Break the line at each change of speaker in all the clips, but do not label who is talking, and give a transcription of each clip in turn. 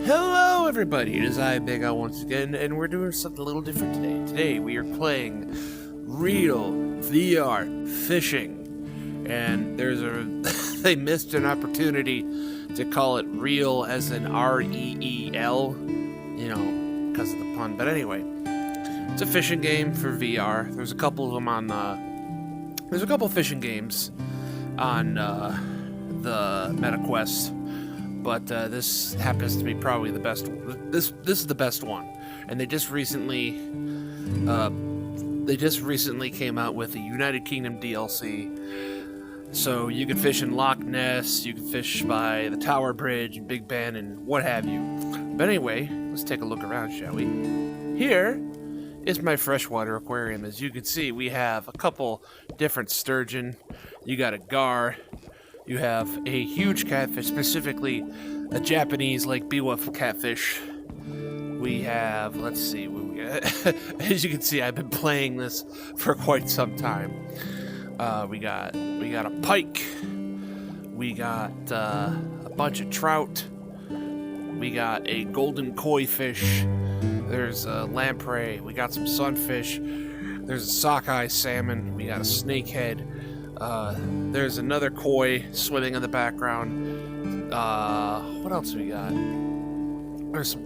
Hello everybody, it is I, BigAl, once again, and we're doing something a little different today. Today we are playing real VR fishing, and there's they missed an opportunity to call it real as in R-E-E-L, you know, because of the pun, but anyway, it's a fishing game for VR. There's a couple of them on, there's a couple fishing games on, the MetaQuest. But this happens to be probably the best. This is the best one, and they just recently came out with a United Kingdom DLC. So you can fish in Loch Ness, you can fish by the Tower Bridge and Big Ben and what have you. But anyway, let's take a look around, shall we? Here is my freshwater aquarium. As you can see, we have a couple different sturgeon. You got a gar. You have a huge catfish, specifically a Japanese Lake Biwa catfish. We have, let's see, what we got. As you can see, I've been playing this for quite some time. We got a pike. We got a bunch of trout. We got a golden koi fish. There's a lamprey. We got some sunfish. There's a sockeye salmon. We got a snakehead. There's another koi swimming in the background. What else we got? There's a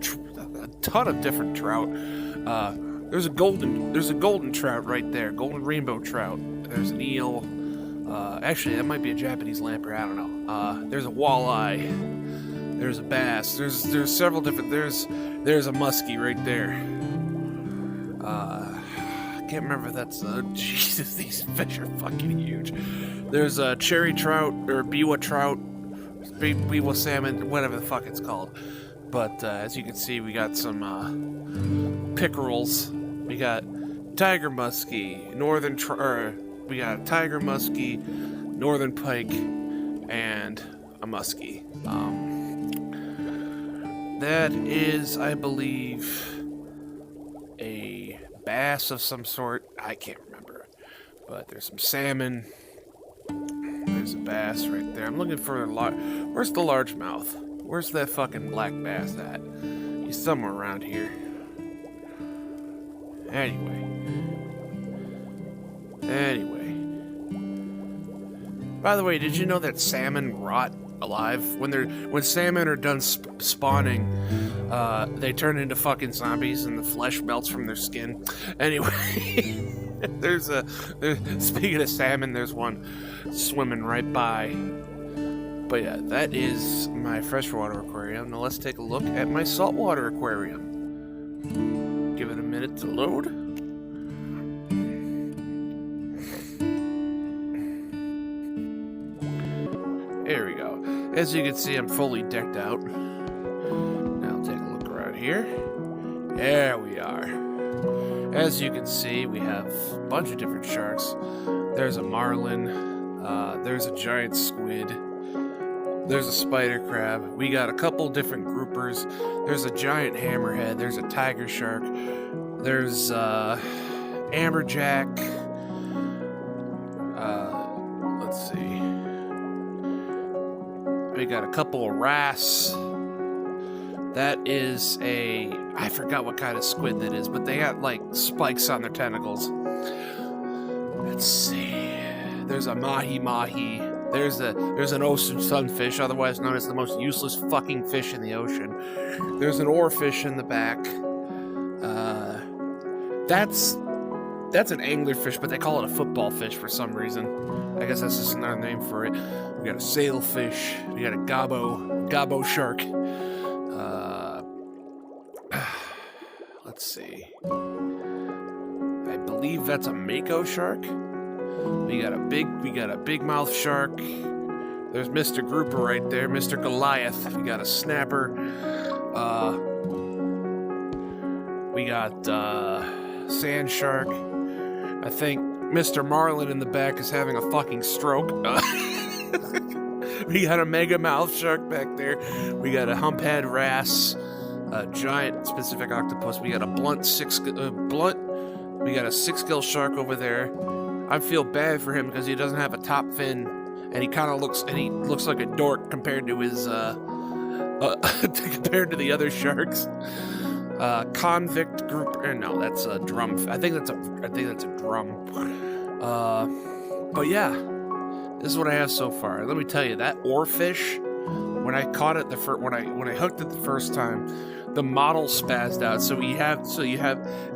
ton of different trout. There's a golden trout right there, golden rainbow trout. There's an eel. Actually, that might be a Japanese lamprey. I don't know. There's a walleye. There's a bass. There's several different. There's a muskie right there. I can't remember if that's Jesus, these fish are fucking huge. There's a cherry trout or biwa trout, biwa salmon, whatever the fuck it's called. But as you can see, we got some pickerels. We got tiger muskie, we got a tiger muskie, northern pike, and a muskie. That is, I believe, a bass of some sort. I can't remember, but there's some salmon. There's a bass right there. I'm looking for where's the largemouth? Where's that fucking black bass at? He's somewhere around here. Anyway. By the way, did you know that salmon rot alive? When salmon are done spawning, they turn into fucking zombies and the flesh melts from their skin. Anyway, speaking of salmon, there's one swimming right by. But yeah, that is my freshwater aquarium. Now let's take a look at my saltwater aquarium. Give it a minute to load. There we go. As you can see, I'm fully decked out. Now take a look around here. There we are. As you can see, we have a bunch of different sharks. There's a marlin. There's a giant squid. There's a spider crab. We got a couple different groupers. There's a giant hammerhead. There's a tiger shark. There's amberjack. Let's see. We got a couple of wrasse. That is I forgot what kind of squid that is, but they got like spikes on their tentacles. Let's see. There's a mahi-mahi. There's an ocean sunfish, otherwise known as the most useless fucking fish in the ocean. There's an oarfish in the back. That's an anglerfish, but they call it a football fish for some reason. I guess that's just another name for it. We got a sailfish. We got a gobbo shark. Let's see. I believe that's a mako shark. We got a big mouth shark. There's Mr. Grouper right there, Mr. Goliath. We got a snapper. We got sand shark. I think Mr. Marlin in the back is having a fucking stroke. We got a mega mouth shark back there. We got a humphead wrasse, a giant Pacific octopus. We got a We got a 6-gill shark over there. I feel bad for him because he doesn't have a top fin, and he looks like a dork compared to his compared to the other sharks. Convict group. No, that's a drum. I think that's a drum. But yeah, this is what I have so far. Let me tell you, that oarfish, when I caught it when I hooked it the first time, the model spazzed out. So you have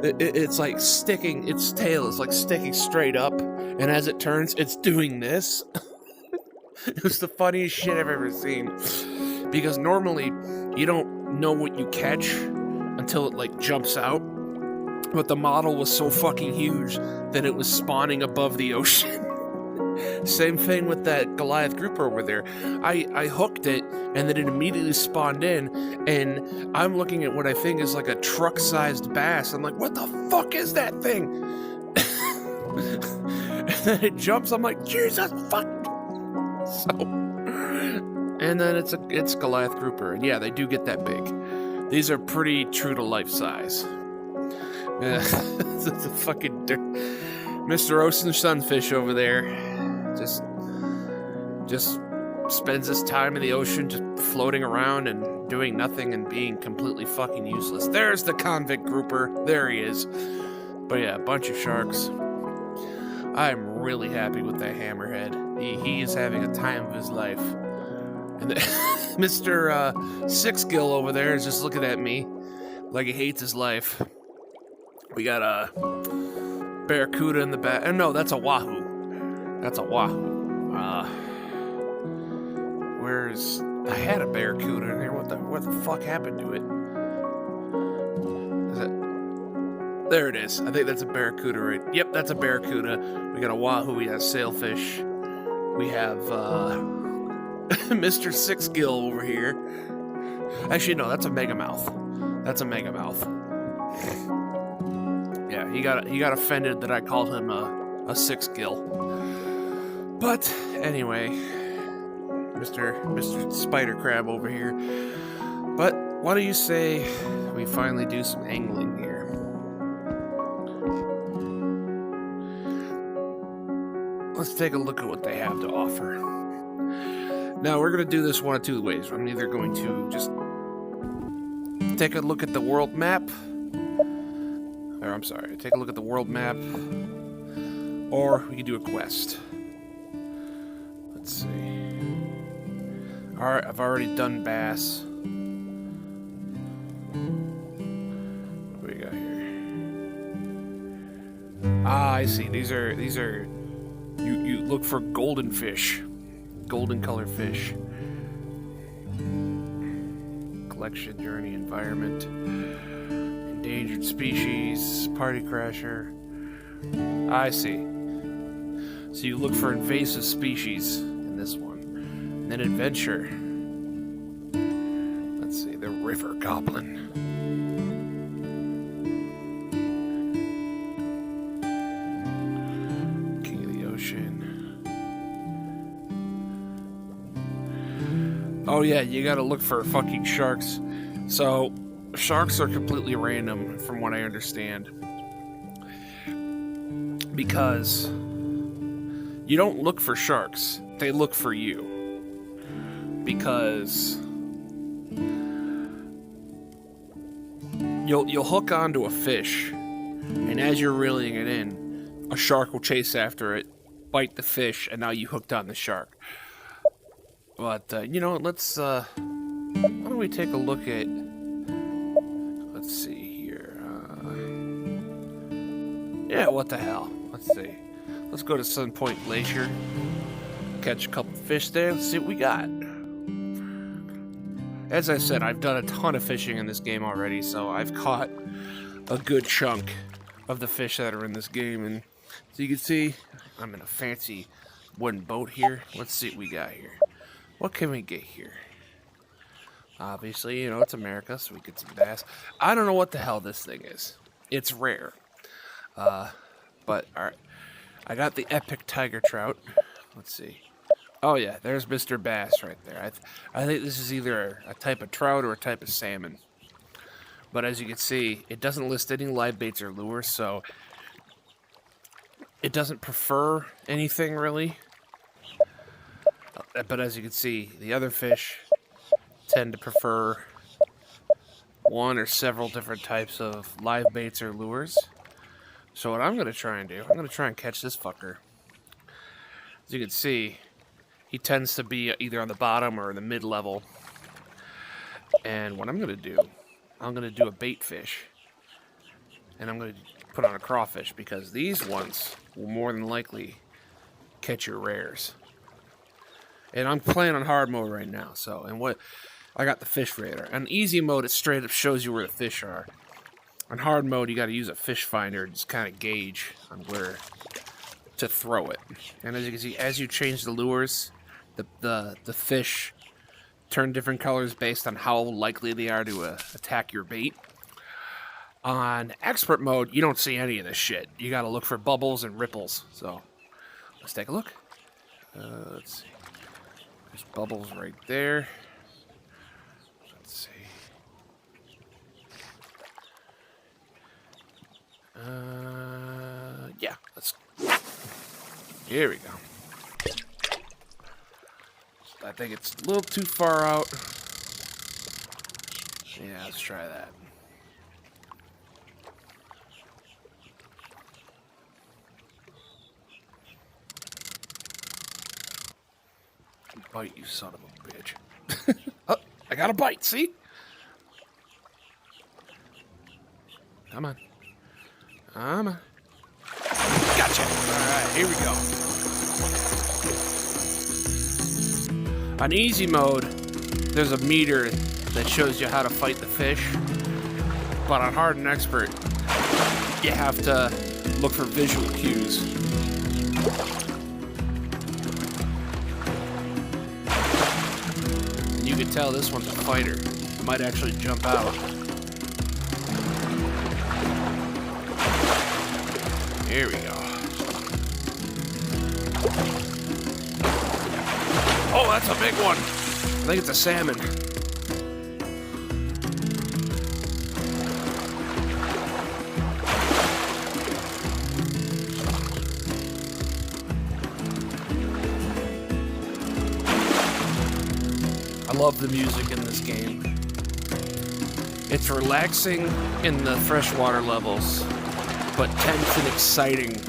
it's like sticking, its tail is like sticking straight up, and as it turns, it's doing this. It was the funniest shit I've ever seen. Because normally you don't know what you catch until it like jumps out. But the model was so fucking huge that it was spawning above the ocean. Same thing with that Goliath grouper over there. I hooked it, and then it immediately spawned in, and I'm looking at what I think is like a truck-sized bass. I'm like, what the fuck is that thing? And then it jumps. I'm like, Jesus fuck. So, and then it's Goliath grouper, and yeah, they do get that big. These are pretty true to life size. It's a fucking Mr. Ocean Sunfish over there. Just spends his time in the ocean just floating around and doing nothing and being completely fucking useless. There's the convict grouper. There he is. But yeah, a bunch of sharks. I'm really happy with that hammerhead. He is having a time of his life. And Mr. Sixgill over there is just looking at me like he hates his life. We got a barracuda in the back. Oh, no, that's a wahoo. That's a wahoo. I had a barracuda in here. What the fuck happened to it? There it is. I think that's a barracuda, right? Yep, that's a barracuda. We got a wahoo. We have sailfish. We have Mr. Sixgill over here. Actually, no, that's a megamouth. That's a megamouth. Yeah, he got offended that I called him a Sixgill. But anyway, Mr. Spider Crab over here. But what do you say we finally do some angling here? Let's take a look at what they have to offer. Now, we're going to do this one of two ways. I'm either going to just take a look at the world map. Or, I'm sorry, take a look at the world map. Or we can do a quest. Let's see. Alright, I've already done bass. What do we got here? Ah, I see. These are you look for golden fish. Golden color fish. Collection, journey, environment. Endangered species, party crasher. I see. So you look for invasive species in this one. And then adventure. Let's see, the river goblin. King of the ocean. Oh yeah, you gotta look for fucking sharks. So, sharks are completely random from what I understand. Because you don't look for sharks, they look for you. Because you'll hook onto a fish, and as you're reeling it in, a shark will chase after it, bite the fish, and now you hooked on the shark. But, let's, why don't we take a look at, let's see here, yeah, what the hell, let's see, let's go to Sunpoint Glacier, catch a couple fish there, let's see what we got. As I said, I've done a ton of fishing in this game already, so I've caught a good chunk of the fish that are in this game, and so you can see, I'm in a fancy wooden boat here. Let's see what we got here. What can we get here? Obviously, it's America, so we get some bass. I don't know what the hell this thing is. It's rare. But, alright. I got the epic tiger trout. Let's see. Oh yeah, there's Mr. Bass right there. I think this is either a type of trout or a type of salmon. But as you can see, it doesn't list any live baits or lures, so it doesn't prefer anything really. But as you can see, the other fish tend to prefer one or several different types of live baits or lures. So what I'm going to try and do, I'm going to try and catch this fucker. As you can see, he tends to be either on the bottom or the mid-level. And what I'm going to do, I'm going to do a bait fish. And I'm going to put on a crawfish because these ones will more than likely catch your rares. And I'm playing on hard mode right now. So, and what I got the fish radar. On easy mode, it straight up shows you where the fish are. On hard mode, you got to use a fish finder to just kind of gauge on where to throw it. And as you can see, as you change the lures, the fish turn different colors based on how likely they are to attack your bait. On expert mode, you don't see any of this shit. You got to look for bubbles and ripples. So let's take a look. Let's see. There's bubbles right there. Let's see. Yeah, let's. Here we go. I think it's a little too far out. Yeah, let's try that. Bite, you son of a bitch. Oh, I got a bite, see? Come on. Come on. Gotcha. Alright, here we go. On easy mode, there's a meter that shows you how to fight the fish. But on hard and expert, you have to look for visual cues. You can tell this one's a fighter. It might actually jump out. Here we go. Oh, that's a big one. I think it's a salmon. I love the music in this game. It's relaxing in the freshwater levels, but tense and exciting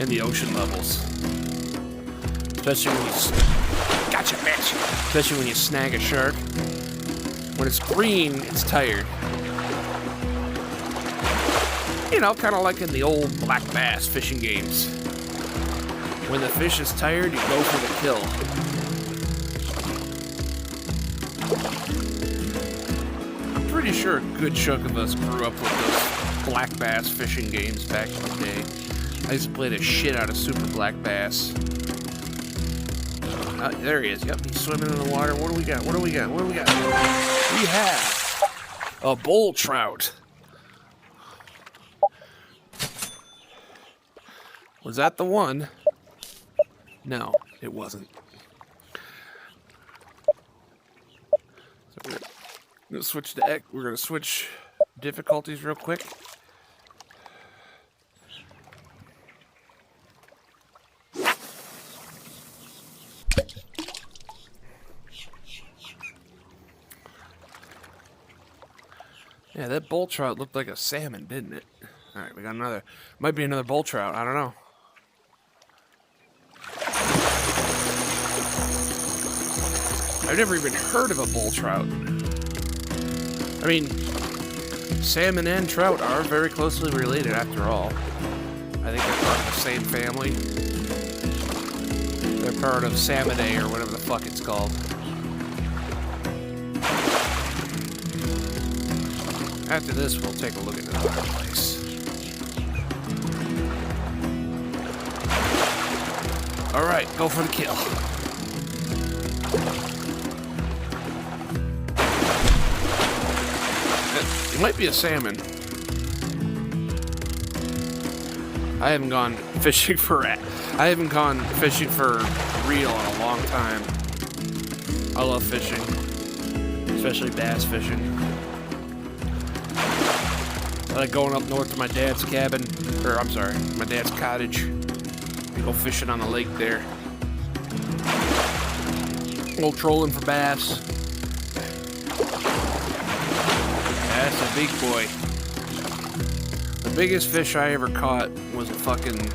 in the ocean levels. Especially when you... Gotcha, bitch! Especially when you snag a shark. When it's green, it's tired. You know, kind of like in the old black bass fishing games. When the fish is tired, you go for the kill. I'm pretty sure a good chunk of us grew up with those black bass fishing games back in the day. I used to play the shit out of super black bass. There he is. Yep, he's swimming in the water. What do we got? What do we got? What do we got? We have a bull trout. Was that the one? No, it wasn't. So we're gonna switch to we're gonna switch difficulties real quick. Yeah, that bull trout looked like a salmon, didn't it? All right, we got another. Might be another bull trout. I don't know. I've never even heard of a bull trout. I mean, salmon and trout are very closely related after all. I think they're part of the same family. They're part of Salmonidae or whatever the fuck it's called. After this, we'll take a look at another place. Alright, go for the kill. It might be a salmon. I haven't gone fishing for real in a long time. I love fishing, especially bass fishing. I like going up north to my dad's cabin, or I'm sorry, my dad's cottage. We go fishing on the lake there. Go trolling for bass. That's a big boy. The biggest fish I ever caught was a fucking. It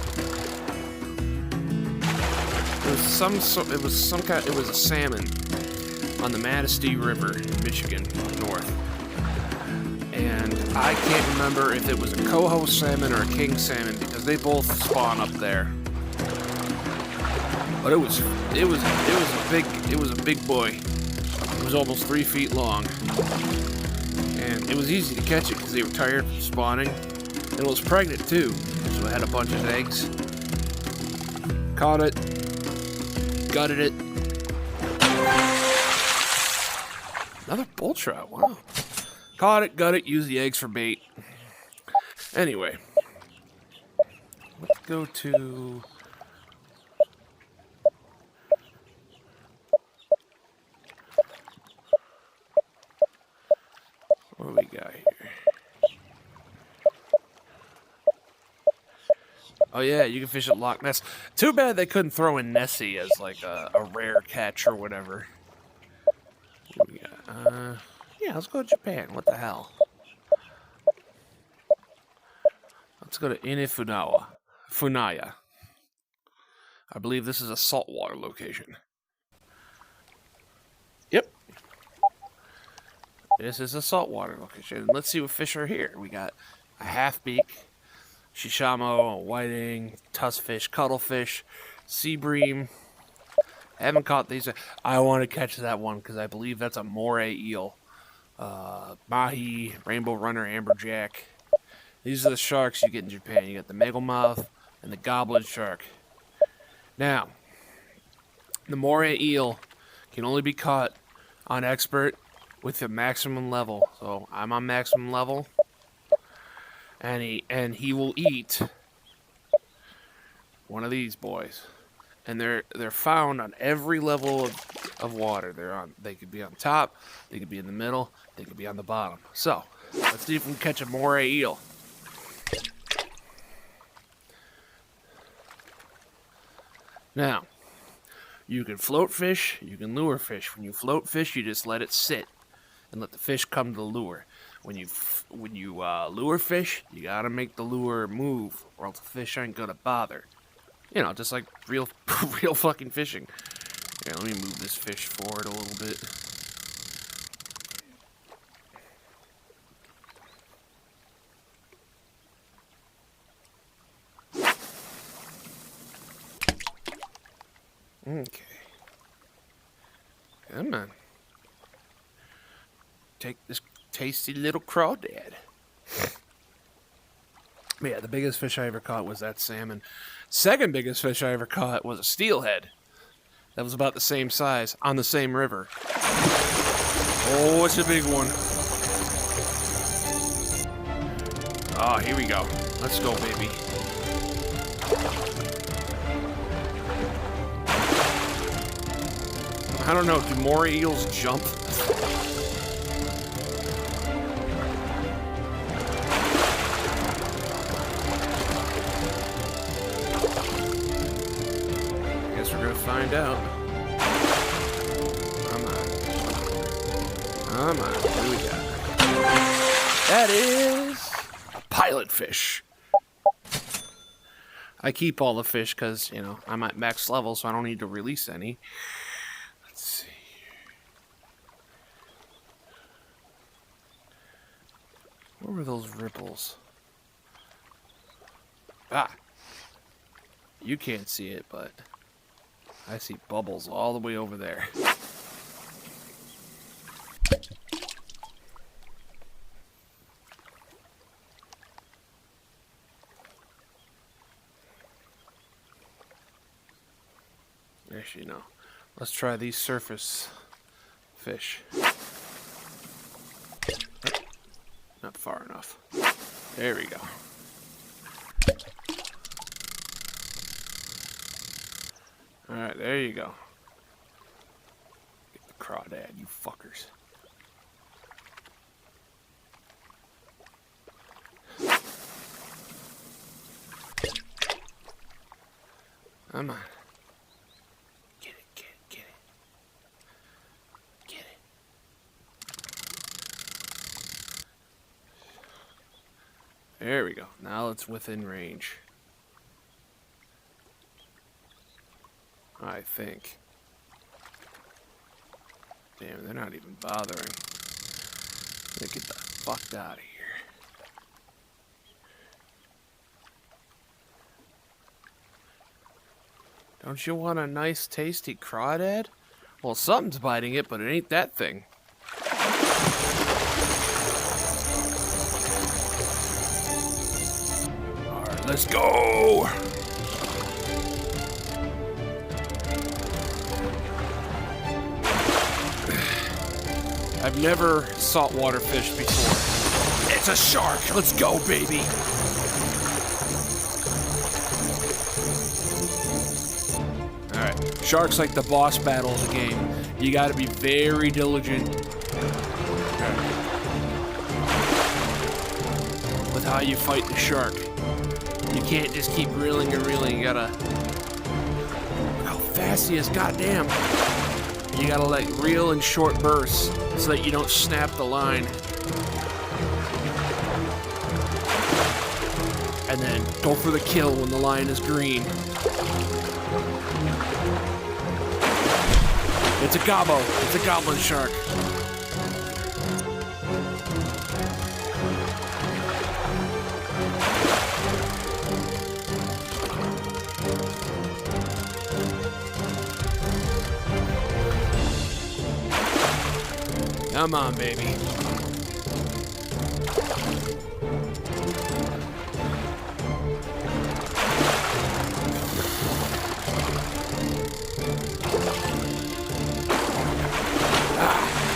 was a salmon on the Manistee River in Michigan, north. And I can't remember if it was a coho salmon or a king salmon because they both spawn up there. But it was a big boy. It was almost 3 feet long. And it was easy to catch it because they were tired from spawning. And it was pregnant too. So it had a bunch of eggs. Caught it. Gutted it. Another bull trout, wow. Caught it, got it, used the eggs for bait. Anyway. Let's go to... What do we got here? Oh yeah, you can fish at Loch Ness. Too bad they couldn't throw in Nessie as like a rare catch or whatever. What do we got? Yeah, let's go to Japan. What the hell? Let's go to Funaya. I believe this is a saltwater location. Yep. This is a saltwater location. Let's see what fish are here. We got a half-beak, shishamo, a whiting, tuskfish, cuttlefish, sea bream. I haven't caught these. I want to catch that one because I believe that's a moray eel. Mahi, rainbow runner, amberjack. These are the sharks you get in Japan. You got the megalmouth and the goblin shark. Now, the moray eel can only be caught on expert with the maximum level. So I'm on maximum level, and he will eat one of these boys. And they're found on every level of water. They could be on top, they could be in the middle, they could be on the bottom. So let's see if we can catch a moray eel. Now, you can float fish, you can lure fish. When you float fish, you just let it sit and let the fish come to the lure. When you lure fish, you gotta make the lure move, or else the fish ain't gonna bother. You know, just like real fucking fishing. Here, let me move this fish forward a little bit. Okay. Come on. Take this tasty little crawdad. But yeah, the biggest fish I ever caught was that salmon. Second biggest fish I ever caught was a steelhead. That was about the same size on the same river. Oh, it's a big one. Oh, here we go. Let's go, baby. I don't know, do moray eels jump? Guess we're gonna find out. Come on. What do we got? That is a pilot fish. I keep all the fish because, you know, I'm at max level, so I don't need to release any. Let's see. What were those ripples? Ah! You can't see it, but I see bubbles all the way over there. Actually, no. Let's try these surface fish. Oh, not far enough. There we go. Alright, there you go. Get the crawdad, you fuckers. Come on. There we go. Now it's within range. I think. Damn, they're not even bothering. Get the fuck out of here. Don't you want a nice, tasty crawdad? Well, something's biting it, but it ain't that thing. Alright, let's go! I've never saltwater fished before. It's a shark! Let's go, baby! Alright, shark's like the boss battle of the game. You gotta be very diligent with how you fight the shark. You can't just keep reeling and reeling. You gotta... Look how fast he is, goddamn! You gotta like reel in short bursts so that you don't snap the line. And then go for the kill when the line is green. It's a gobbo. It's a goblin shark. Come on, baby.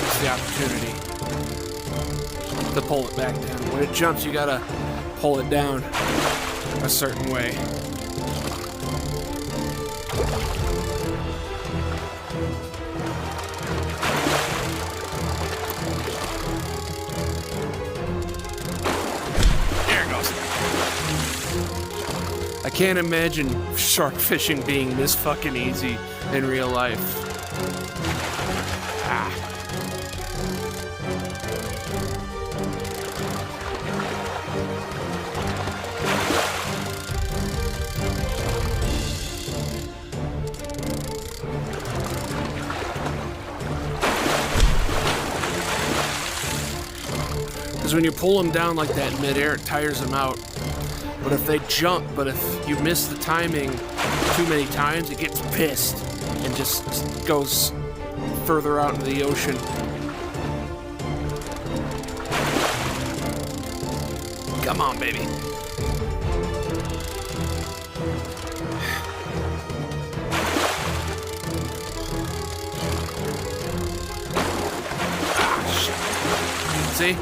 It's the opportunity to pull it back down. When it jumps, you gotta pull it down a certain way. I can't imagine shark fishing being this fucking easy in real life. Ah. Because when you pull them down like that in midair, it tires them out. But if they jump, but if you miss the timing too many times, it gets pissed and just goes further out into the ocean. Come on, baby. Ah, shit. See?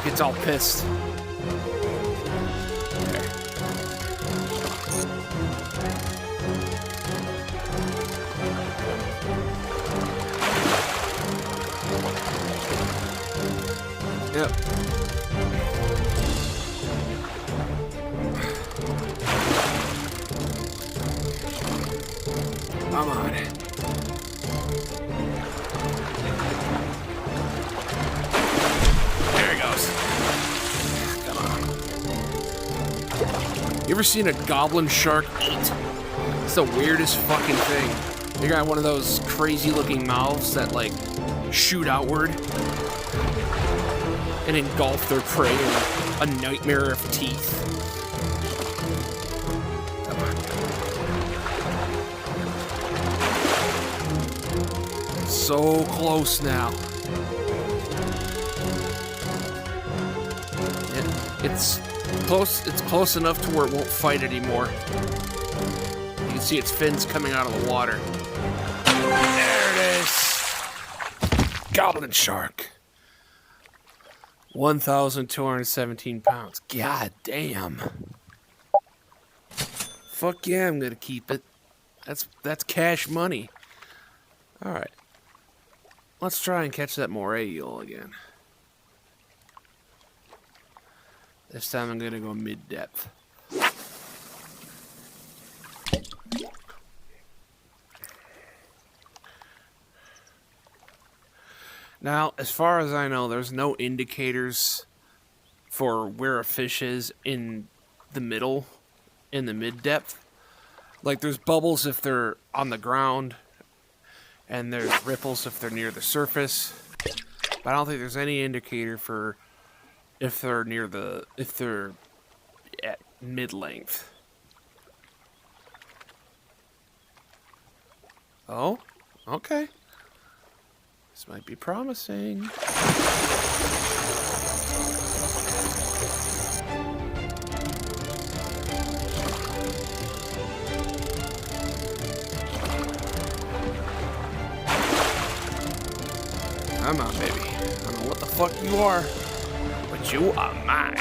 Gets all pissed. Yep. Come on. There he goes. Come on. You ever seen a goblin shark eat? It's the weirdest fucking thing. They got one of those crazy looking mouths that like shoot outward and engulf their prey in a nightmare of teeth. Come on. So close now. It's close enough to where it won't fight anymore. You can see its fins coming out of the water. There it is. Goblin shark. 1,217 pounds. God damn. Fuck yeah, I'm gonna keep it. That's cash money. Alright. Let's try and catch that moray eel again. This time I'm gonna go mid-depth. Now, as far as I know, there's no indicators for where a fish is in the middle, in the mid depth. Like there's bubbles if they're on the ground, and there's ripples if they're near the surface. But I don't think there's any indicator for if they're at mid length. Oh, okay. This might be promising. Come on, baby. I don't know what the fuck you are, but you are mine.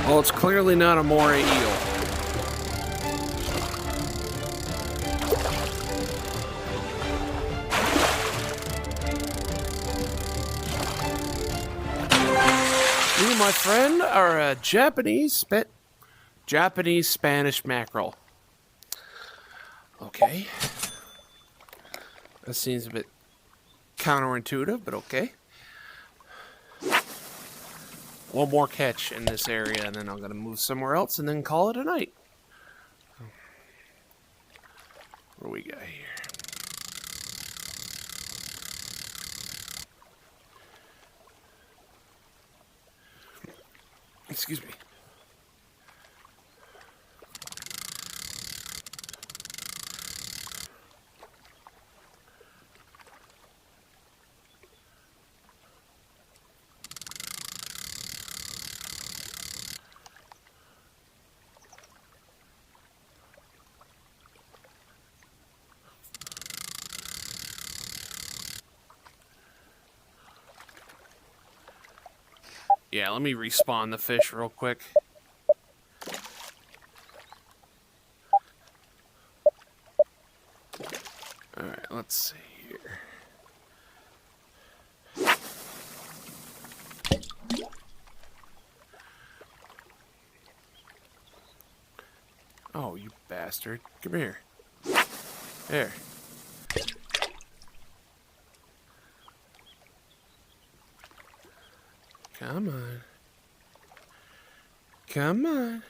Well, it's clearly not a moray eel. You, my friend, are a Japanese Spanish mackerel. Okay. That seems a bit counterintuitive, but okay. One more catch in this area, and then I'm going to move somewhere else and then call it a night. What do we got here? Excuse me. Yeah, let me respawn the fish real quick. Alright, let's see here. Oh, you bastard. Come here. There. Come on. Come on.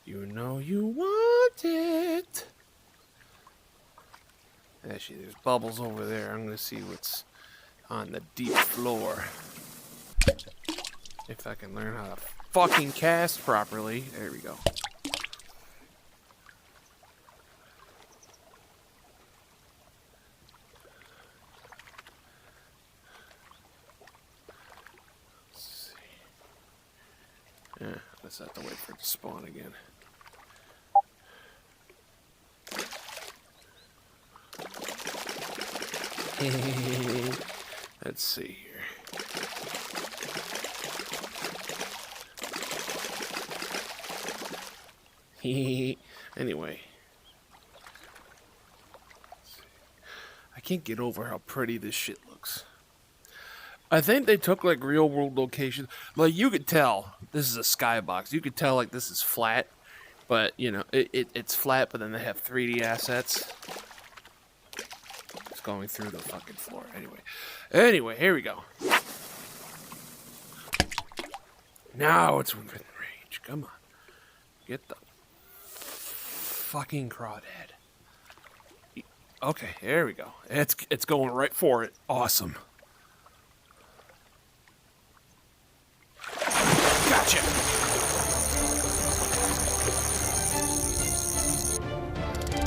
You know you want it. Actually, there's bubbles over there. I'm going to see what's on the deep floor. If I can learn how to fucking cast properly. There we go. Yeah, let's have to wait for it to spawn again. Let's see here. Anyway. I can't get over how pretty this shit looks. I think they took like real world locations. Like you could tell this is a skybox. You could tell like this is flat, but you know it's flat. But then they have 3D assets. It's going through the fucking floor. Anyway, here we go. Now it's within range. Come on, get the fucking crawdad. Okay, there we go. It's going right for it. Awesome. Gotcha.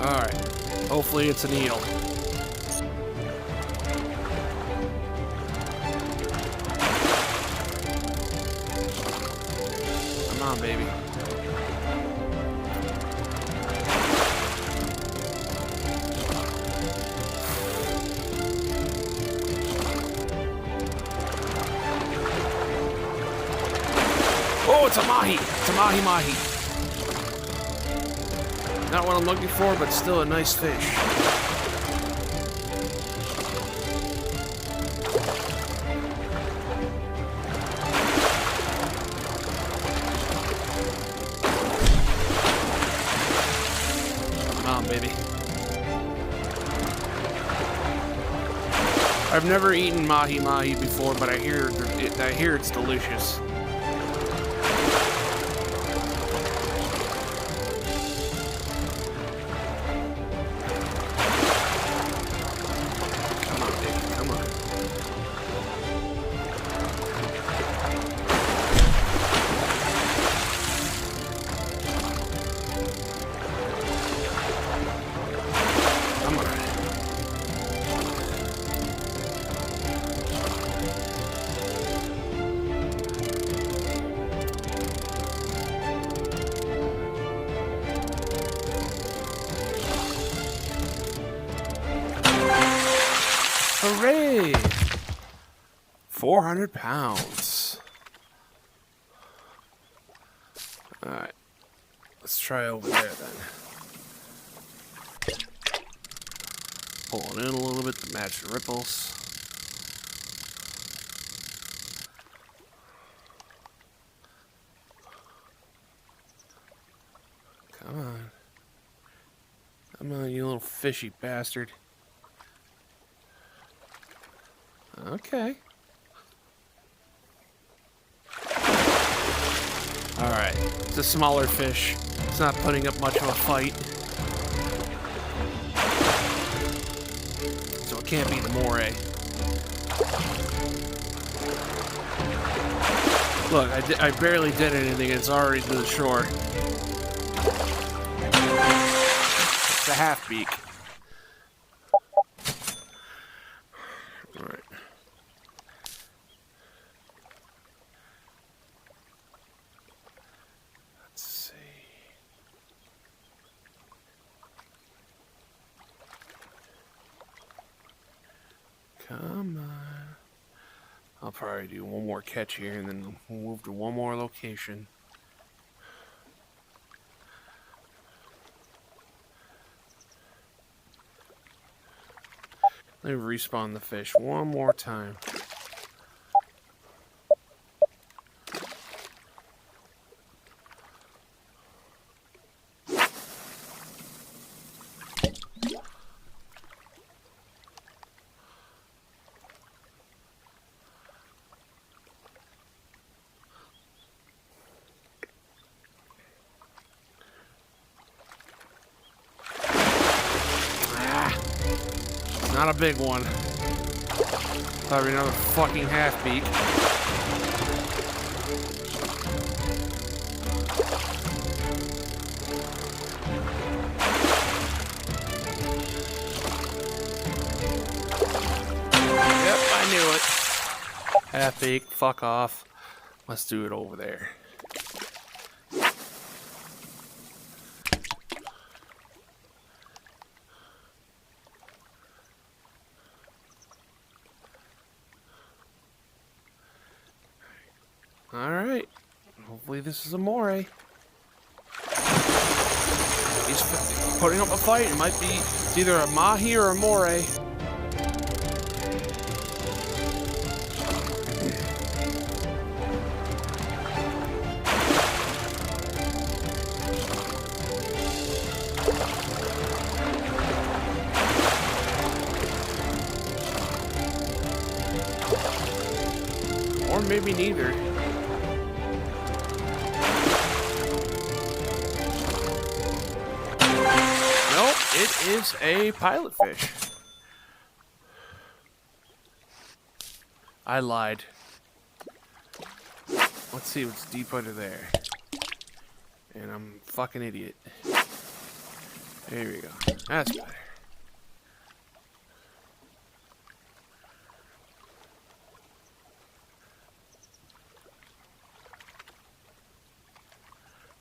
Alright. Hopefully it's an eel. Come on, baby. Oh, it's a mahi. It's a mahi-mahi. Not what I'm looking for, but still a nice fish. I've never eaten mahi-mahi before, but I hear it's delicious. Come on, baby, come on. Come on. Hooray! 400 pounds. Alright. Let's try over there then. Pull it in a little bit to match the ripples. Come on. Come on, you little fishy bastard. Okay. Alright. It's a smaller fish. It's not putting up much of a fight. So it can't be the moray. Look, I barely did anything. It's already to the shore. It's a half beak. Alright. Let's see. Come on. I'll probably do one more catch here and then we'll move to one more location. Let me respawn the fish one more time. Not a big one. Probably another fucking half beak. Yep, I knew it. Half beak, fuck off. Let's do it over there. Alright. Hopefully this is a moray. He's putting up a fight. It might be either a mahi or a moray. Or maybe neither. Nope, it is a pilot fish. I lied. Let's see what's deep under there. And I'm a fucking idiot. There we go. That's better.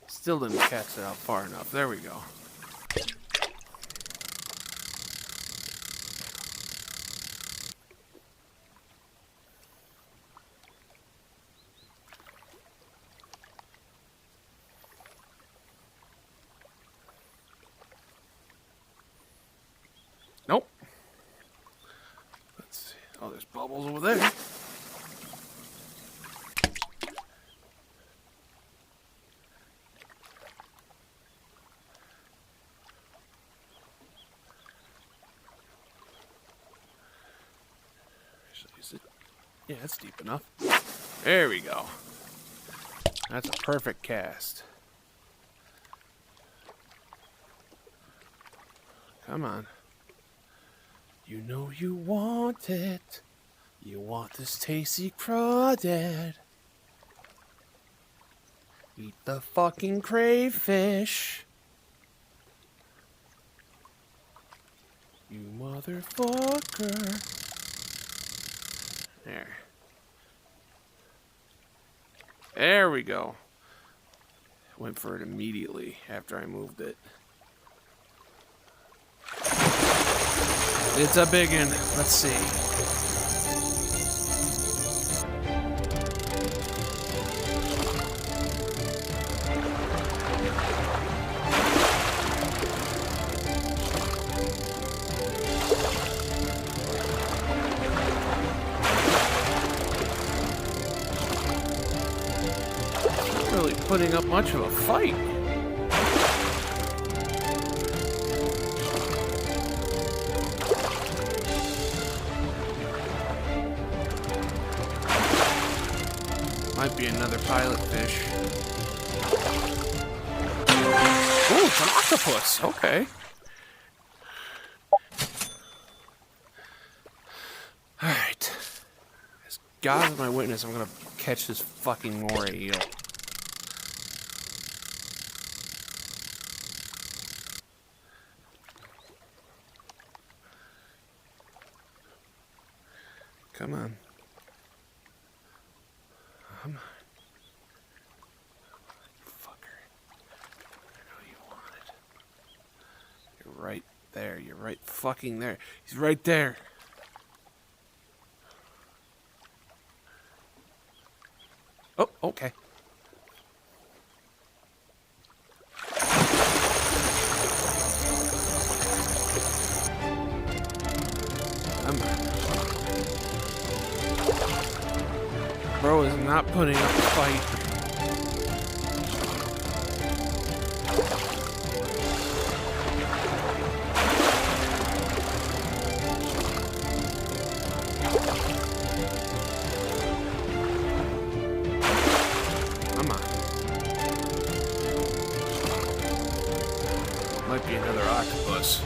Still didn't catch it out far enough. There we go. Nope. Let's see. Oh, there's bubbles over there. Is it? Yeah, it's deep enough. There we go. That's a perfect cast. Come on. You know you want it. You want this tasty crawdad. Eat the fucking crayfish. You motherfucker. There. There we go. Went for it immediately after I moved it. It's a big one. Let's see. Not really putting up much of a fight. Might be another pilot fish. Ooh, it's an octopus. Okay. Alright. As God is my witness, I'm gonna catch this fucking moray eel. Come on. Come on. Fucker. I know you want it. You're right there. You're right fucking there. He's right there. Oh, okay. Come on. Bro is not putting up a fight. Come on. Might be another octopus.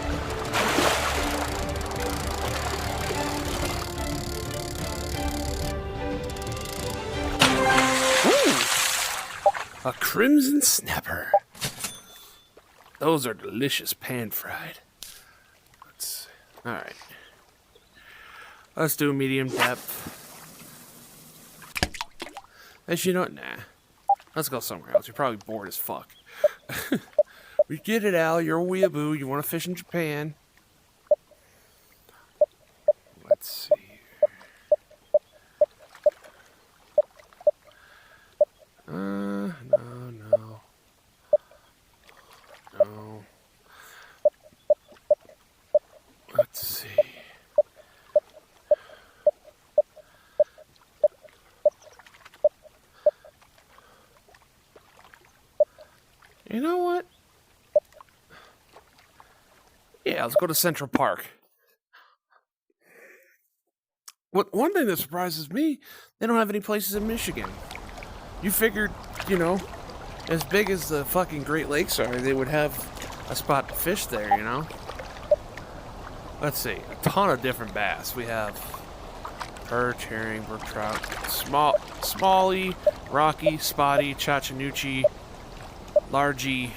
A crimson snapper. Those are delicious pan-fried. Alright. Let's do medium depth. Actually, you know what? Nah. Let's go somewhere else. You're probably bored as fuck. We get it, Al. You're a weeaboo. You want to fish in Japan. Let's see. No. Let's see. You know what? Yeah, let's go to Central Park. One thing that surprises me, they don't have any places in Michigan. You figured, you know, as big as the fucking Great Lakes are, they would have a spot to fish there, you know? Let's see, a ton of different bass. We have perch, herring, brook trout, smallie, rocky, spotty, chachanucci, largy,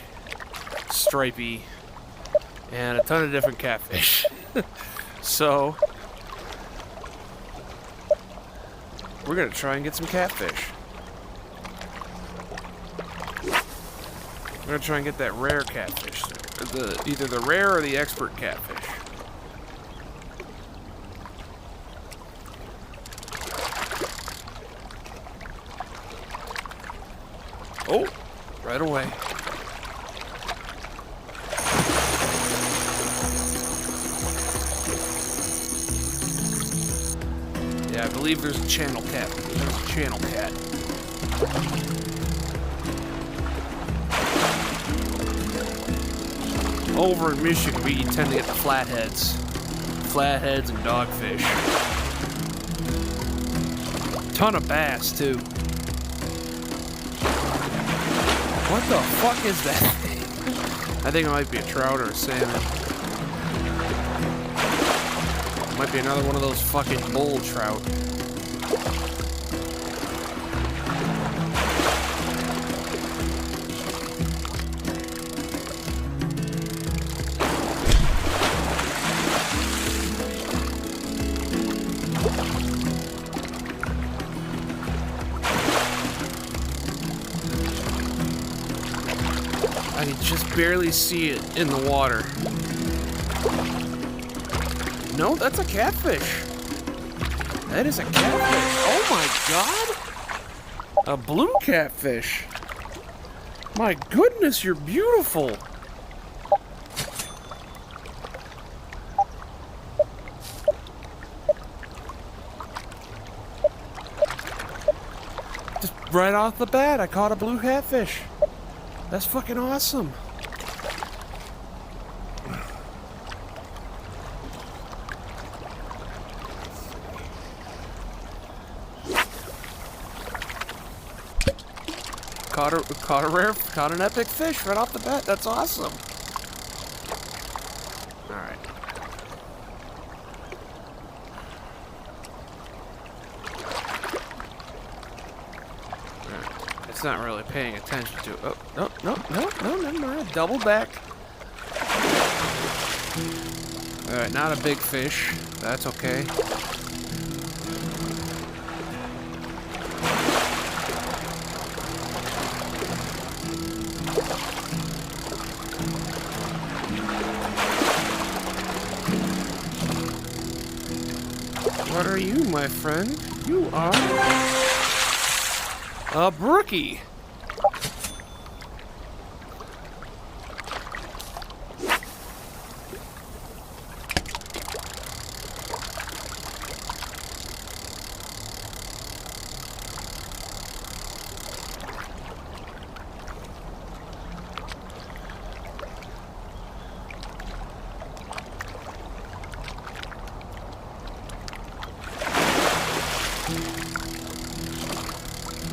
stripey, and a ton of different catfish. So, we're gonna try and get some catfish. We're gonna try and get that rare catfish. Either the rare or the expert catfish. Oh, right away. Yeah, I believe there's a channel cat. There's a channel cat. Over in Michigan, we tend to get the flatheads. Flatheads and dogfish. ton of bass, too. What the fuck is that thing? I think it might be a trout or a salmon. Might be another one of those fucking bull trout. I can just barely see it in the water. No, that's a catfish. That is a catfish. Oh my god! A blue catfish. My goodness, you're beautiful. Just right off the bat, I caught a blue catfish. That's fucking awesome. Caught an epic fish right off the bat. That's awesome. All right. It's not really paying attention to it. Oh, no, never mind. Double back. All right, not a big fish. That's okay. What are you, my friend? You are a brookie.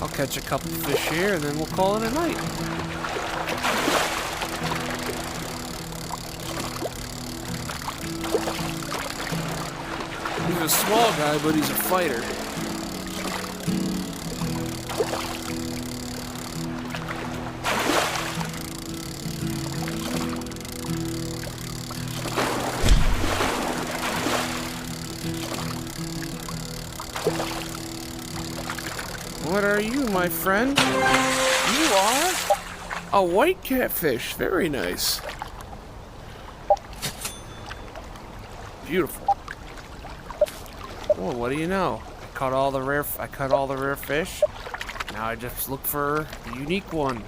I'll catch a couple fish here and then we'll call it a night. He's a small guy, but he's a fighter. What are you, my friend? You are a white catfish. Very nice. Beautiful. Well, what do you know? I caught all the rare fish. Now I just look for the unique one.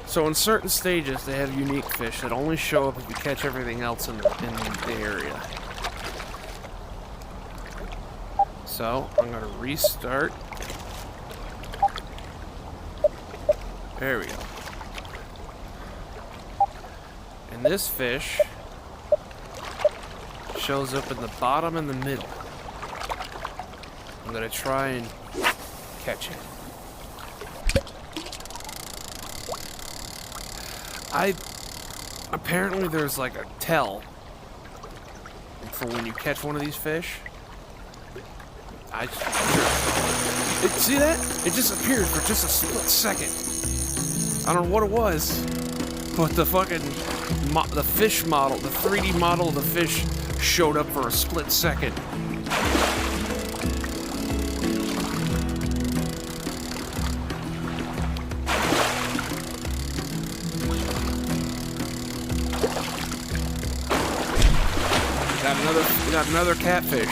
So in certain stages, they have unique fish that only show up if you catch everything else in the area. So I'm going to restart. There we go. And this fish shows up in the bottom and the middle. I'm going to try and catch it. Apparently there's like a tell for when you catch one of these fish. See that? It just appeared for just a split second. I don't know what it was, but the fucking the fish model, the 3D model of the fish showed up for a split second. We got another catfish.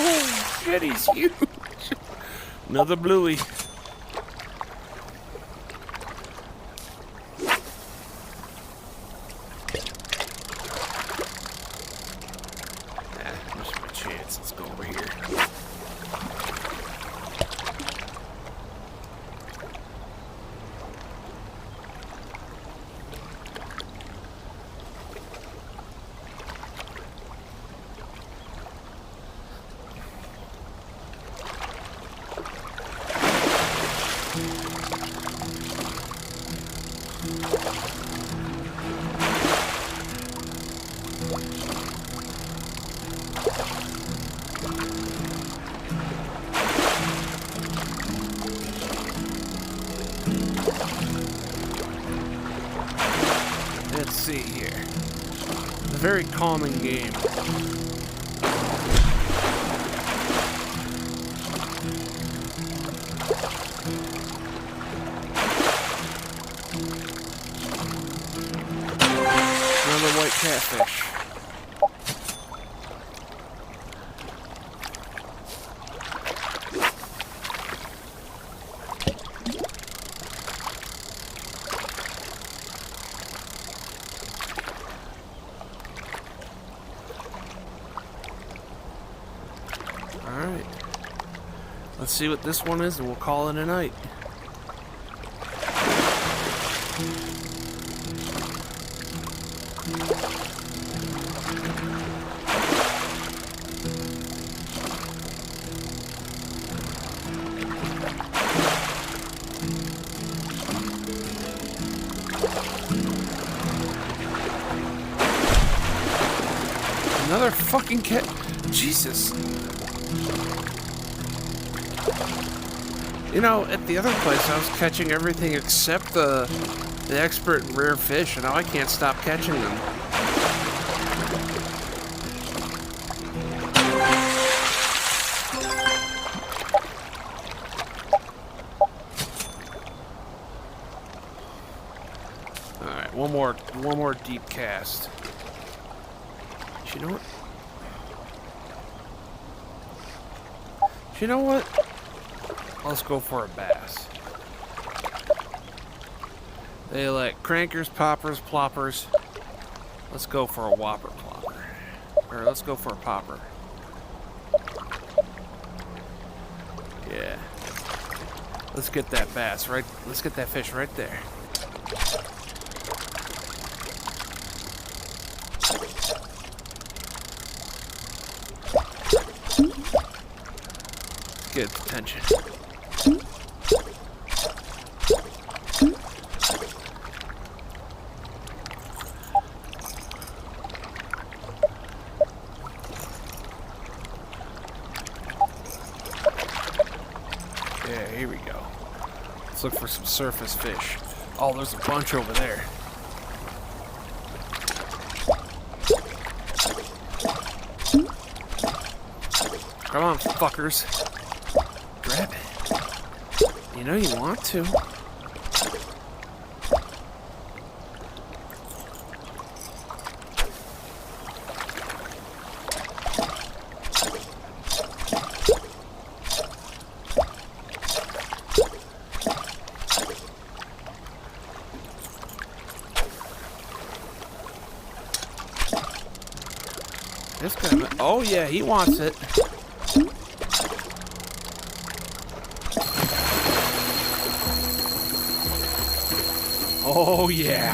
Oh, shit, he's huge. Another bluey. There's my chance. Let's go over here. Let's see here. It's a very calming game. Another white catfish. Alright. Let's see what this one is and we'll call it a night. Another fucking cat. Jesus. You know, at the other place I was catching everything except the expert and rare fish, and now I can't stop catching them. Alright, one more deep cast. You know what? You know what? Let's go for a bass. They like crankers, poppers, ploppers. Let's go for a whopper plopper. Or let's go for a popper. Yeah. Let's get that bass, right? Let's get that fish right there. Good attention. Yeah, here we go. Let's look for some surface fish. Oh, there's a bunch over there. Come on, fuckers. Grab it. You know you want to. This guy, oh yeah, he wants it. Oh yeah.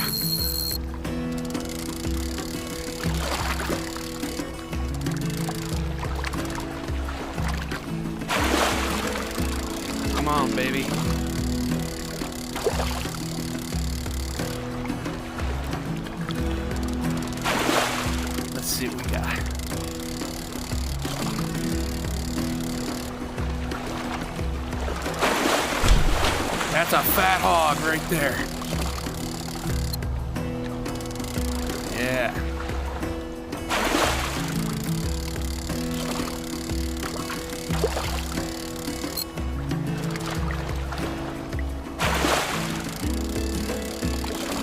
Come on, baby. Let's see what we got. That's a fat hog right there. Yeah.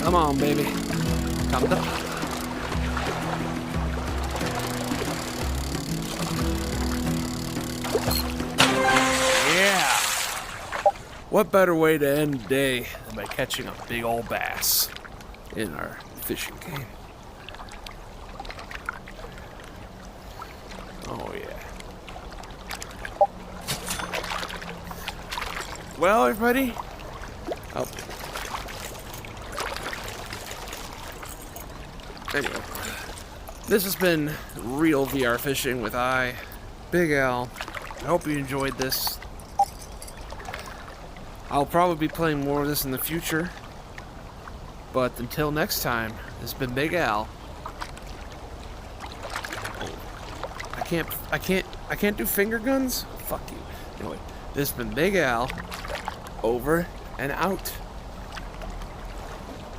Come on, baby. Come up. what better way to end the day than by catching a big old bass in our fishing game? Oh yeah. Well, everybody. Oh. Anyway, this has been Real VR Fishing with Big Al. I hope you enjoyed this. I'll probably be playing more of this in the future. But until next time, this has been Big Al. I can't do finger guns? Fuck you. Anyway, this has been Big Al. Over and out.